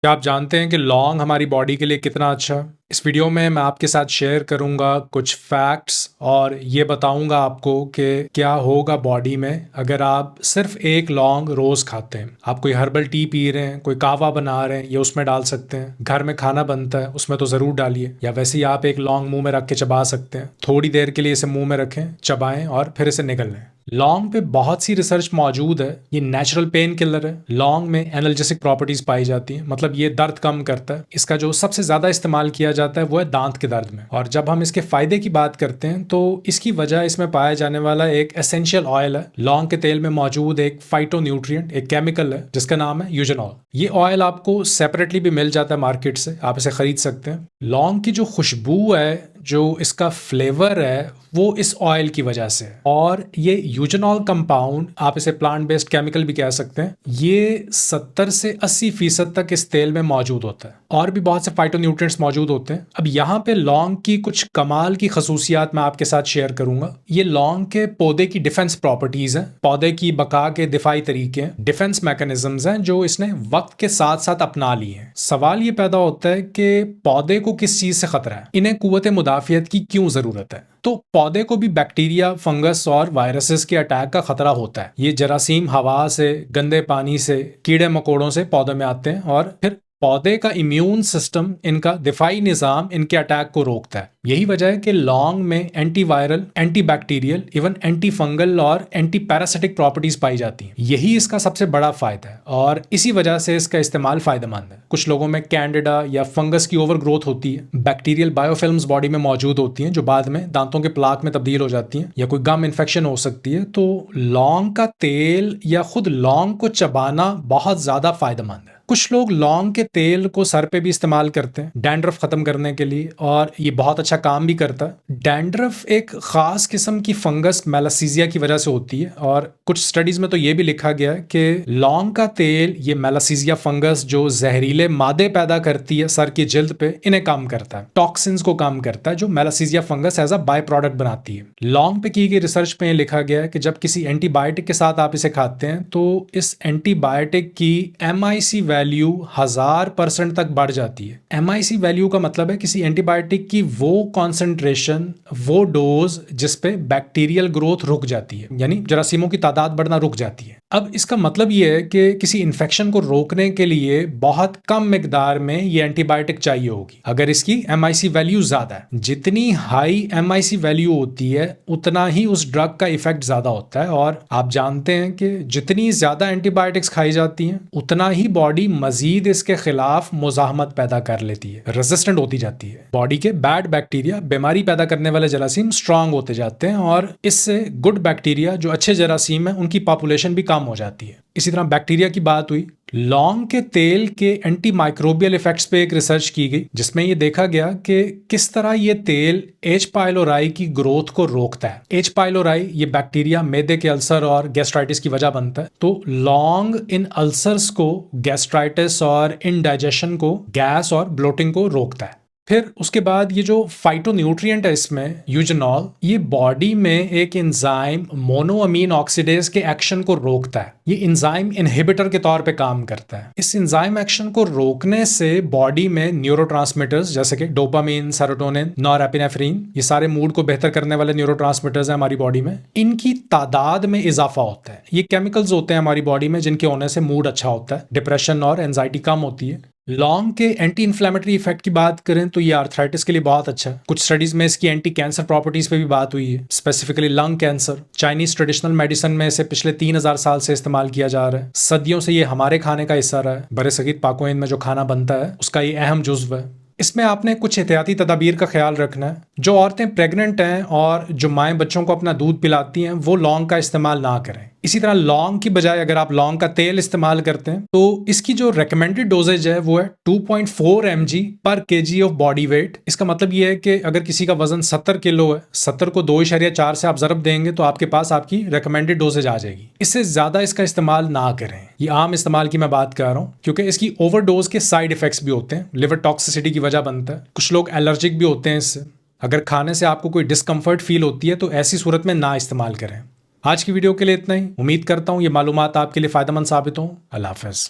क्या आप जानते हैं कि लौंग हमारी बॉडी के लिए कितना अच्छा है? इस वीडियो में मैं आपके साथ शेयर करूंगा कुछ फैक्ट्स और ये बताऊंगा आपको कि क्या होगा बॉडी में अगर आप सिर्फ एक लौंग रोज खाते हैं। आप कोई हर्बल टी पी रहे हैं, कोई कहवा बना रहे हैं, ये उसमें डाल सकते हैं। घर में खाना बनता है उसमें तो जरूर डालिए, या वैसे ही आप एक लौंग मुंह में रख के चबा सकते हैं। थोड़ी देर के लिए इसे मुंह में रखें, चबाएं और फिर इसे निगल लें। लौंग पे बहुत सी रिसर्च मौजूद है। ये नेचुरल पेन किलर है। लौंग में एनाल्जेसिक प्रॉपर्टीज पाई जाती हैं, मतलब ये दर्द कम करता है। इसका जो सबसे ज्यादा इस्तेमाल किया जाता है वो है दांत के दर्द में। और जब हम इसके फायदे की बात करते हैं तो इसकी वजह इसमें पाया जाने वाला एक एसेंशियल ऑयल है। लौंग के तेल में मौजूद एक फाइटोन्यूट्रिएंट, एक केमिकल है जिसका नाम है यूजेनॉल। ये ऑयल आपको सेपरेटली भी मिल जाता है मार्केट से, आप इसे खरीद सकते हैं। लौंग की जो खुशबू है, जो इसका फ्लेवर है, वो इस ऑयल की वजह से है। और ये यूजेनॉल कंपाउंड, आप इसे प्लांट बेस्ड केमिकल भी कह सकते हैं, ये 70 से 80% तक इस तेल में मौजूद होता है। और भी बहुत से फाइटोन्यूट्रिएंट्स मौजूद होते हैं। अब यहाँ पे लौंग की कुछ कमाल की खसूसियात मैं आपके साथ शेयर करूंगा। ये लौंग के पौधे की डिफेंस प्रॉपर्टीज हैं, पौधे की बका के दिफाई तरीके हैं, डिफेंस मैकेनिज्म्स हैं जो इसने वक्त के साथ साथ अपना लिए हैं। सवाल ये पैदा होता है कि पौधे को किस चीज से खतरा है, इन्हें कुव्वत मुदाफियत की क्यों जरूरत है? तो पौधे को भी बैक्टीरिया, फंगस और वायरसेस के अटैक का खतरा होता है। ये जरासीम हवा से, गंदे पानी से, कीड़े मकोड़ों से पौधे में आते हैं और फिर पौधे का इम्यून सिस्टम, इनका दिफाई निजाम इनके अटैक को रोकता है। यही वजह है कि लौंग में antiviral, antibacterial, even anti fungal और एंटी पैरासिटिक प्रॉपर्टीज पाई जाती हैं। यही इसका सबसे बड़ा फायदा है और इसी वजह से इसका इस्तेमाल फायदेमंद है। कुछ लोगों में कैंडिडा या फंगस की ओवर ग्रोथ होती है। बैक्टीरियल बायोफिल्म्स बॉडी में मौजूद होती हैं जो बाद में दांतों के प्लाक में तब्दील हो जाती हैं, या कोई गम इन्फेक्शन हो सकती है। तो लौंग का तेल या खुद लौंग को चबाना बहुत ज्यादा फायदेमंद है। कुछ लोग लौंग के तेल को सर पे भी इस्तेमाल करते हैं डैंड्रफ खत्म करने के लिए, और ये बहुत अच्छा काम भी करता है। डैंड्रफ एक खास किस्म की फंगस मेलासीजिया की वजह से होती है, और कुछ स्टडीज में तो ये भी लिखा गया है कि लौंग का तेल ये मेलासीजिया फंगस जो जहरीले मादे पैदा करती है सर की जिल्द पे, इन्हें कम करता है। टॉक्सिन्स को कम करता है जो Malassezia fungus as a by product बनाती है। लौंग पे की गई रिसर्च में लिखा गया है कि जब किसी एंटीबायोटिक के साथ आप इसे खाते हैं तो इस एंटीबायोटिक की MIC वैल्यू 1000% तक बढ़ जाती है। MIC वैल्यू का मतलब है किसी एंटीबायोटिक की वो कॉन्सेंट्रेशन, वो डोज जिस पे बैक्टीरियल ग्रोथ रुक जाती है, यानी जरासीमों की तादाद बढ़ना रुक जाती है। अब इसका मतलब ये है कि किसी इन्फेक्शन को रोकने के लिए बहुत कम मिकदार में ये एंटीबायोटिक चाहिए होगी अगर इसकी MIC वैल्यू ज्यादा है। जितनी हाई MIC वैल्यू होती है उतना ही उस ड्रग का इफेक्ट ज्यादा होता है। और आप जानते हैं कि जितनी ज्यादा एंटीबायोटिक्स खाई जाती हैं उतना ही बॉडी मजीद इसके खिलाफ मुजाहमत पैदा कर लेती है, रेजिस्टेंट होती जाती है। बॉडी के बैड बैक्टीरिया, बीमारी पैदा करने वाले जरासीम स्ट्रांग होते जाते हैं, और इससे गुड बैक्टीरिया जो अच्छे जरासीम है उनकी पॉपुलेशन भी कम हो जाती है। इसी तरह बैक्टीरिया की बात हुई, लौंग के तेल के एंटी माइक्रोबियल इफेक्ट्स पे एक रिसर्च की गई जिसमें ये देखा गया कि किस तरह ये तेल H. पाइलोराई की ग्रोथ को रोकता है। H. पाइलोराई ये बैक्टीरिया मैदे के अल्सर और गैस्ट्राइटिस की वजह बनता है। तो लौंग इन अल्सर्स को, गैस्ट्राइटिस और इनडाइजेशन को, गैस और ब्लोटिंग को रोकता है। फिर उसके बाद ये जो फाइटोन्यूट्रिएंट है इसमें, यूजेनॉल, ये बॉडी में एक एंजाइम मोनोअमीन ऑक्सीडेज के एक्शन को रोकता है। ये एंजाइम इनहिबिटर के तौर पे काम करता है। इस एंजाइम एक्शन को रोकने से बॉडी में न्यूरोट्रांसमीटर्स जैसे कि डोपामीन, सेरोटोनिन, नॉरएपिनेफ्रिन, ये सारे मूड को बेहतर करने वाले न्यूरोट्रांसमीटर्स हैं हमारी बॉडी में, इनकी तादाद में इजाफा होता है। ये केमिकल्स होते हैं हमारी बॉडी में जिनके होने से मूड अच्छा होता है, डिप्रेशन और एंजाइटी कम होती है। लौंग के एंटी इन्फ्लेमेटरी इफेक्ट की बात करें तो ये आर्थराइटिस के लिए बहुत अच्छा है। कुछ स्टडीज में इसकी एंटी कैंसर प्रॉपर्टीज पे भी बात हुई है, specifically lung cancer. Chinese traditional medicine में इसे पिछले 3000 साल से इस्तेमाल किया जा रहा है। सदियों से ये हमारे खाने का हिस्सा रहा है। बरसगीर पाक-ओ-हिंद में जो खाना बनता है उसका ये अहम जुज्व है। इसमें आपने कुछ एहतियाती तदाबीर का ख्याल रखना है। जो औरतें प्रेग्नेंट हैं और जो माएँ बच्चों को अपना दूध पिलाती हैं वो लौंग का इस्तेमाल ना करें। इसी तरह लौंग की बजाय अगर आप लौंग का तेल इस्तेमाल करते हैं तो इसकी जो रिकमेंडेड डोजेज है वो है 2.4 mg पर kg ऑफ बॉडी वेट। इसका मतलब ये है कि अगर किसी का वजन 70 किलो है, 70 को 2.4 से आप ज़रब देंगे तो आपके पास आपकी रिकमेंडेड डोजेज आ जाएगी। इससे ज़्यादा इसका इस्तेमाल ना करें। ये आम इस्तेमाल की मैं बात कर रहा हूँ क्योंकि इसकी ओवरडोज के साइड इफेक्ट्स भी होते हैं। लिवर टॉक्सिसिटी की वजह बनता है, कुछ लोग एलर्जिक भी होते हैं इससे। अगर खाने से आपको कोई डिस्कम्फर्ट फील होती है तो ऐसी सूरत में ना इस्तेमाल करें। आज की वीडियो के लिए इतना ही। उम्मीद करता हूँ ये मालूमात आपके लिए फ़ायदेमंद साबित हों। अल्लाह हाफ़िज़।